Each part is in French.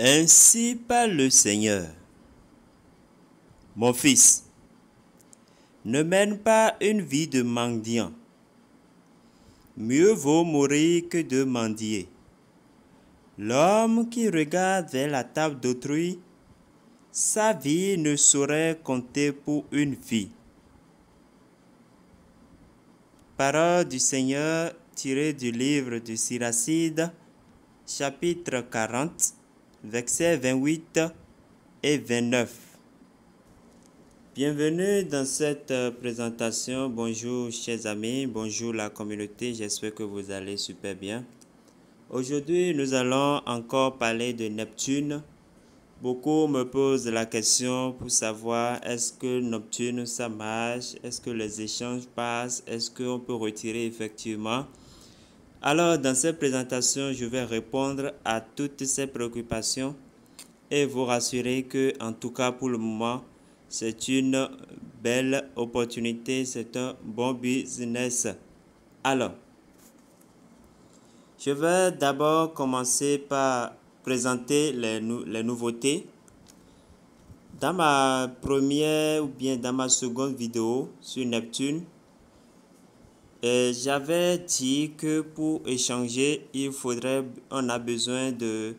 Ainsi parle le Seigneur. Mon fils, ne mène pas une vie de mendiant. Mieux vaut mourir que de mendier. L'homme qui regarde vers la table d'autrui, sa vie ne saurait compter pour une vie. Parole du Seigneur tirée du livre du Siracide, chapitre 40, versets 28 et 29. Bienvenue dans cette présentation. Bonjour chers amis, bonjour la communauté, j'espère que vous allez super bien. Aujourd'hui, nous allons encore parler de Neptune. Beaucoup me posent la question pour savoir est-ce que Neptune ça marche, est-ce que les échanges passent, est-ce qu'on peut retirer effectivement. Alors dans cette présentation, je vais répondre à toutes ces préoccupations et vous rassurer que en tout cas pour le moment, c'est une belle opportunité, c'est un bon business. Alors, je vais d'abord commencer par présenter les nouveautés. Dans ma première ou bien dans ma seconde vidéo sur Neptune, j'avais dit que pour échanger, on a besoin de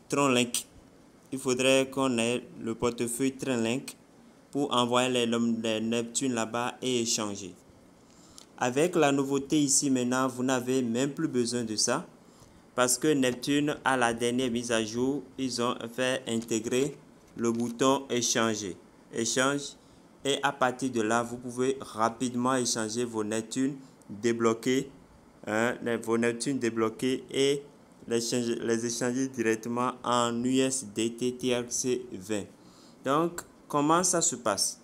TronLink. Il faudrait qu'on ait le portefeuille TronLink pour envoyer les Neptunes là-bas et échanger. Avec la nouveauté ici maintenant, vous n'avez même plus besoin de ça parce que Neptune, à la dernière mise à jour, ils ont fait intégrer le bouton échanger. Échange, et à partir de là, vous pouvez rapidement échanger vos Neptunes débloqués, vos Neptunes débloqués et les échanger directement en USDT TRC20. Donc, comment ça se passe?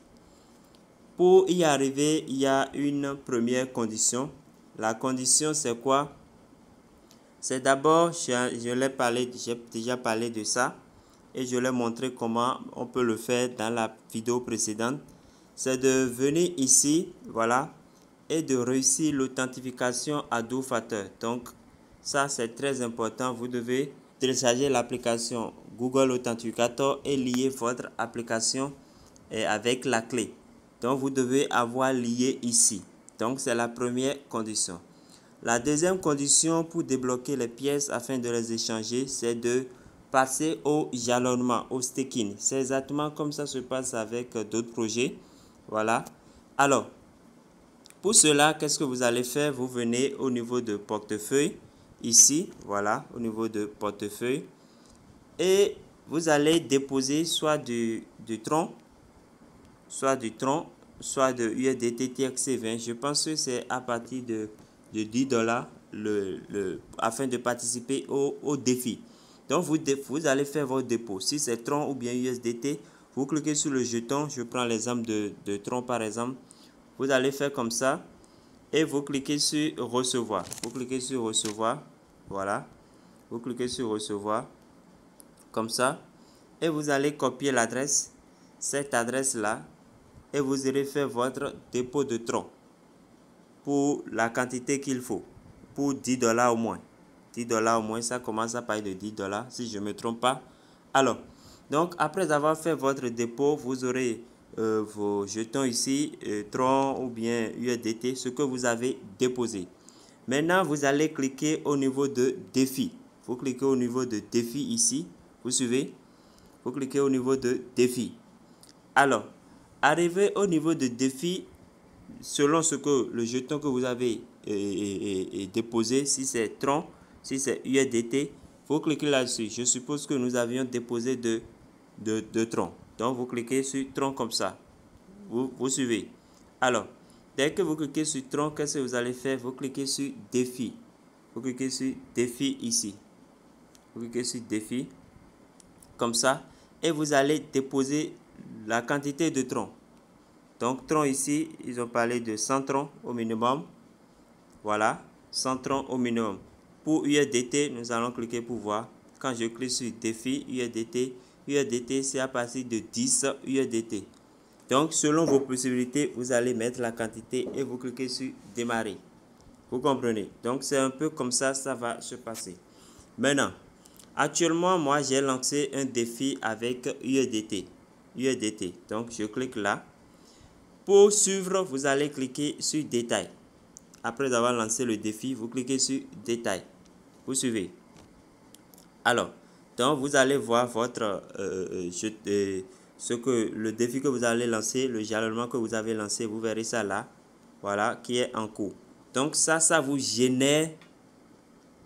Pour y arriver, il y a une première condition. La condition, c'est quoi? C'est d'abord, j'ai déjà parlé de ça et je l'ai montré comment on peut le faire dans la vidéo précédente. C'est de venir ici, voilà, et de réussir l'authentification à deux facteurs. Donc, ça c'est très important. Vous devez télécharger l'application Google Authenticator et lier votre application avec la clé. Donc, vous devez avoir lié ici. Donc, c'est la première condition. La deuxième condition pour débloquer les pièces afin de les échanger, c'est de passer au jalonnement, au staking. C'est exactement comme ça se passe avec d'autres projets. Voilà. Alors, pour cela, qu'est-ce que vous allez faire? Vous venez au niveau de portefeuille, ici, voilà, au niveau de portefeuille. Et vous allez déposer soit du Tron, soit de USDT TRC20. Je pense que c'est à partir de $10 afin de participer au défi. Donc, vous allez faire votre dépôt. Si c'est Tron ou bien USDT, vous cliquez sur le jeton. Je prends l'exemple de Tron par exemple. Vous allez faire comme ça et vous cliquez sur recevoir. Vous cliquez sur recevoir. Voilà. Vous cliquez sur recevoir comme ça et vous allez copier l'adresse, cette adresse-là, et vous irez faire votre dépôt de Tron pour la quantité qu'il faut, pour $10 au moins. $10 au moins, ça commence à partir de $10 si je ne me trompe pas. Alors, donc après avoir fait votre dépôt, vous aurez vos jetons ici, Tron ou bien USDT, ce que vous avez déposé. Maintenant, vous allez cliquer au niveau de défi. Vous cliquez au niveau de défi ici, vous suivez? Vous cliquez au niveau de défi. Alors, arrivé au niveau de défi, selon ce que le jeton que vous avez déposé, si c'est Tron, si c'est USDT, vous cliquez là-dessus. Je suppose que nous avions déposé de Tron. Donc, vous cliquez sur Tron comme ça. Vous suivez. Alors, dès que vous cliquez sur Tron, qu'est-ce que vous allez faire? Vous cliquez sur défi. Vous cliquez sur défi ici. Vous cliquez sur défi comme ça. Et vous allez déposer la quantité de Tron. Donc, Tron ici, ils ont parlé de 100 Tron au minimum. Voilà, 100 Tron au minimum. Pour USDT, nous allons cliquer pour voir. Quand je clique sur défi USDT, c'est à partir de 10 USDT. Donc, selon vos possibilités, vous allez mettre la quantité et vous cliquez sur démarrer. Vous comprenez? Donc, c'est un peu comme ça, ça va se passer. Maintenant, Actuellement, moi, j'ai lancé un défi avec UEDT. UEDT. Donc, je clique là. Pour suivre, vous allez cliquer sur Détail. Après avoir lancé le défi, vous cliquez sur Détail. Vous suivez. Alors, donc vous allez voir votre le défi que vous allez lancer, le jalonnement que vous avez lancé, vous verrez ça là, voilà, qui est en cours. Donc ça vous génère,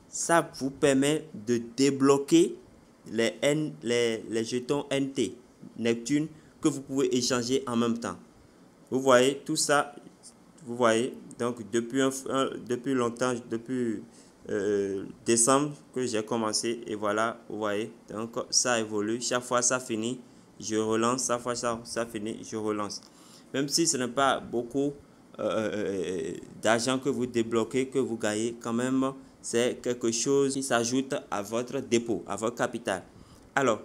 ça vous permet de débloquer les jetons NT, Neptune, que vous pouvez échanger en même temps. Vous voyez tout ça, vous voyez, donc depuis longtemps, depuis décembre que j'ai commencé, et voilà, vous voyez, donc ça évolue, chaque fois ça finit, je relance, chaque fois ça finit, je relance. Même si ce n'est pas beaucoup d'argent que vous débloquez, que vous gagnez, quand même, c'est quelque chose qui s'ajoute à votre dépôt, à votre capital. Alors,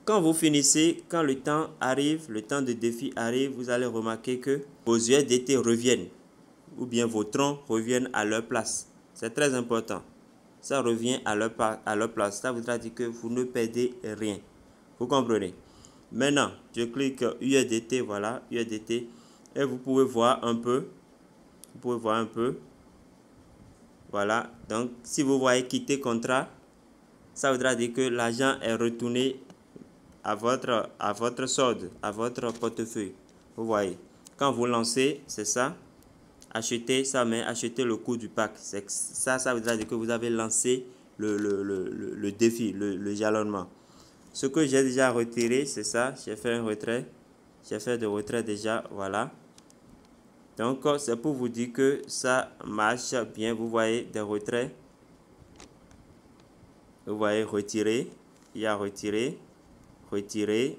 quand vous finissez, quand le temps arrive, le temps de défi arrive, vous allez remarquer que vos USDT reviennent ou bien vos troncs reviennent à leur place. C'est très important. Ça revient à leur place. Ça voudra dire que vous ne perdez rien. Vous comprenez? Maintenant, je clique USDT, voilà, USDT, et vous pouvez voir un peu. Vous pouvez voir un peu. Voilà, donc si vous voyez quitter contrat, ça voudra dire que l'argent est retourné à votre solde, à votre portefeuille. Vous voyez, quand vous lancez, c'est ça. Acheter, ça met acheter le coût du pack. Ça veut dire que vous avez lancé le défi, le jalonnement. Ce que j'ai déjà retiré, c'est ça. J'ai fait un retrait. J'ai fait de retrait déjà, voilà. Donc, c'est pour vous dire que ça marche bien. Vous voyez des retraits. Vous voyez retirer. Il y a retiré. Retirer.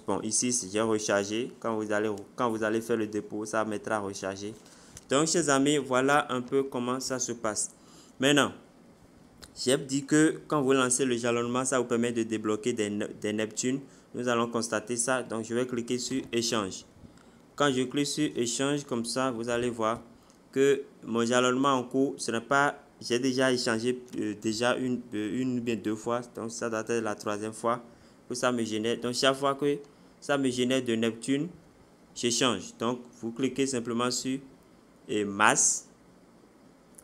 Bon, ici, j'ai rechargé. Quand vous allez faire le dépôt, ça mettra recharger. Donc, chers amis, voilà un peu comment ça se passe. Maintenant, j'ai dit que quand vous lancez le jalonnement, ça vous permet de débloquer des Neptunes. Nous allons constater ça. Donc, je vais cliquer sur Échange. Quand je clique sur Échange, comme ça, vous allez voir que mon jalonnement en cours, ce n'est pas... J'ai déjà échangé déjà une ou bien deux fois. Donc, ça doit être la troisième fois que ça me génère. Donc, chaque fois que ça me génère de Neptune, j'échange. Donc, vous cliquez simplement sur masse.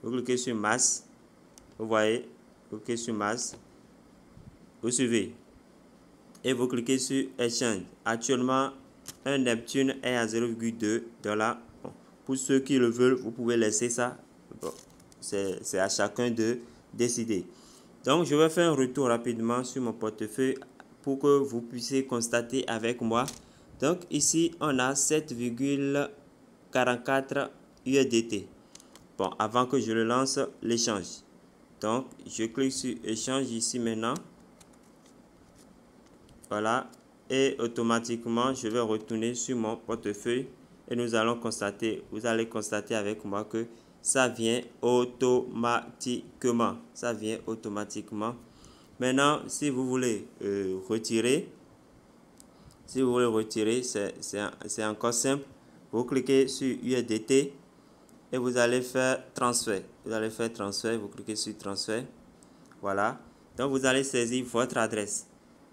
Vous cliquez sur masse. Vous voyez, vous cliquez sur masse. Vous suivez. Et vous cliquez sur échange. Actuellement, un Neptune est à 0,2 $. Bon, pour ceux qui le veulent, vous pouvez laisser ça. Bon, c'est à chacun de décider. Donc, je vais faire un retour rapidement sur mon portefeuille pour que vous puissiez constater avec moi. Donc, ici, on a 7,44 USDT. Bon, avant que je le lance, l'échange. Donc, je clique sur échange ici maintenant. Voilà. Et automatiquement, je vais retourner sur mon portefeuille et nous allons constater, vous allez constater avec moi que ça vient automatiquement. Ça vient automatiquement. Maintenant, si vous voulez retirer, c'est encore simple. Vous cliquez sur USDT et vous allez faire transfert. Vous allez faire transfert, vous cliquez sur transfert. Voilà. Donc, vous allez saisir votre adresse.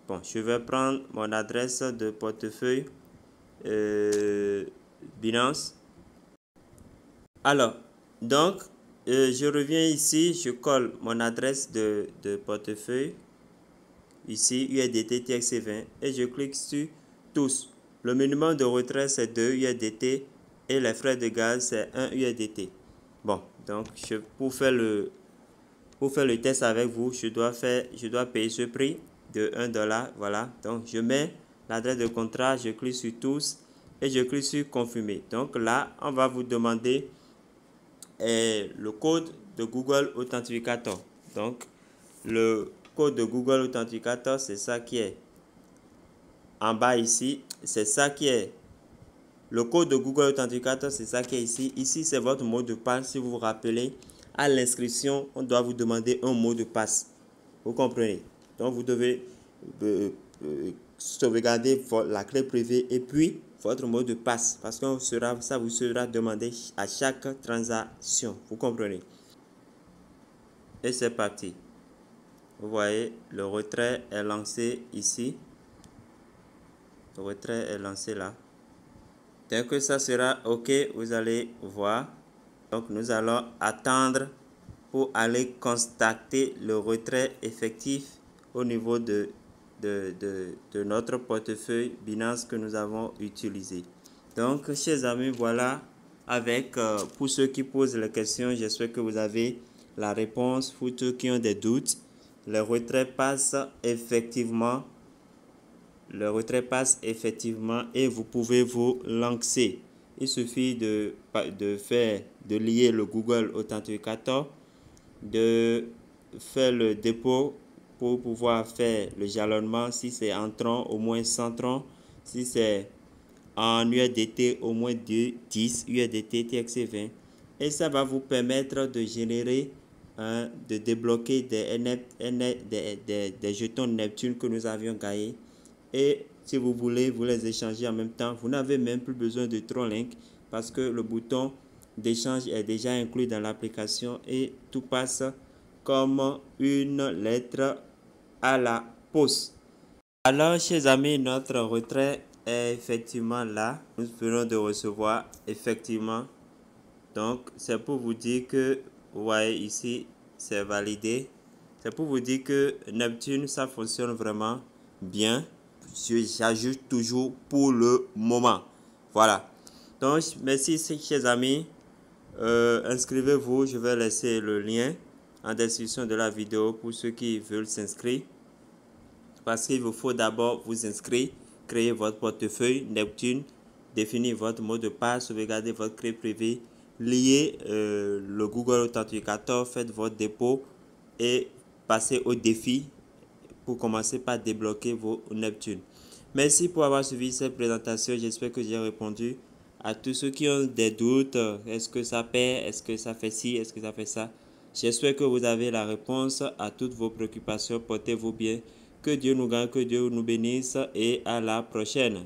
Bon, je vais prendre mon adresse de portefeuille Binance. Alors, donc, je reviens ici, je colle mon adresse de portefeuille. Ici, USDT TXC20 et je clique sur tous. Le minimum de retrait, c'est 2 USDT et les frais de gaz, c'est 1 USDT. Bon, donc, pour faire le test avec vous, je dois payer ce prix de 1 $. Voilà, donc je mets l'adresse de contrat, je clique sur tous et je clique sur confirmer. Donc là, on va vous demander le code de Google Authenticator. Donc le code de Google Authenticator, c'est ça qui est en bas ici. C'est ça qui est le code de Google Authenticator, c'est ça qui est ici. Ici, c'est votre mot de passe. Si vous vous rappelez, à l'inscription, on doit vous demander un mot de passe. Vous comprenez? Donc, vous devez sauvegarder la clé privée et puis votre mot de passe parce que ça vous sera demandé à chaque transaction. Vous comprenez? Et c'est parti. Vous voyez, le retrait est lancé ici. Le retrait est lancé là. Dès que ça sera OK, vous allez voir. Donc, nous allons attendre pour aller constater le retrait effectif au niveau de notre portefeuille Binance que nous avons utilisé. Donc, chers amis, voilà, pour ceux qui posent les questions, j'espère que vous avez la réponse. Pour ceux qui ont des doutes, le retrait passe effectivement. Le retrait passe effectivement et vous pouvez vous lancer. Il suffit de lier le Google Authenticator, de faire le dépôt pour pouvoir faire le jalonnement. Si c'est en tron, au moins 100 tron. Si c'est en USDT, au moins 10 USDT TXC20. Et ça va vous permettre de générer, de débloquer des jetons Neptune que nous avions gagnés. Et si vous voulez, vous les échanger en même temps. Vous n'avez même plus besoin de TronLink parce que le bouton d'échange est déjà inclus dans l'application et tout passe comme une lettre à la poste. Alors, chers amis, notre retrait est effectivement là. Nous venons de recevoir effectivement. Donc, c'est pour vous dire que, vous voyez ici, c'est validé. C'est pour vous dire que Neptune, ça fonctionne vraiment bien. J'ajoute toujours pour le moment. Voilà. Donc, merci, chers amis. Inscrivez-vous. Je vais laisser le lien en description de la vidéo pour ceux qui veulent s'inscrire. Parce qu'il vous faut d'abord vous inscrire, créer votre portefeuille Neptune, définir votre mot de passe, sauvegarder votre clé privée, lier le Google Authenticator, faites votre dépôt et passez au défi pour commencer par débloquer vos Neptune. Merci pour avoir suivi cette présentation. J'espère que j'ai répondu à tous ceux qui ont des doutes. Est-ce que ça paie? Est-ce que ça fait ci? Est-ce que ça fait ça? J'espère que vous avez la réponse à toutes vos préoccupations. Portez-vous bien. Que Dieu nous gagne, que Dieu nous bénisse et à la prochaine.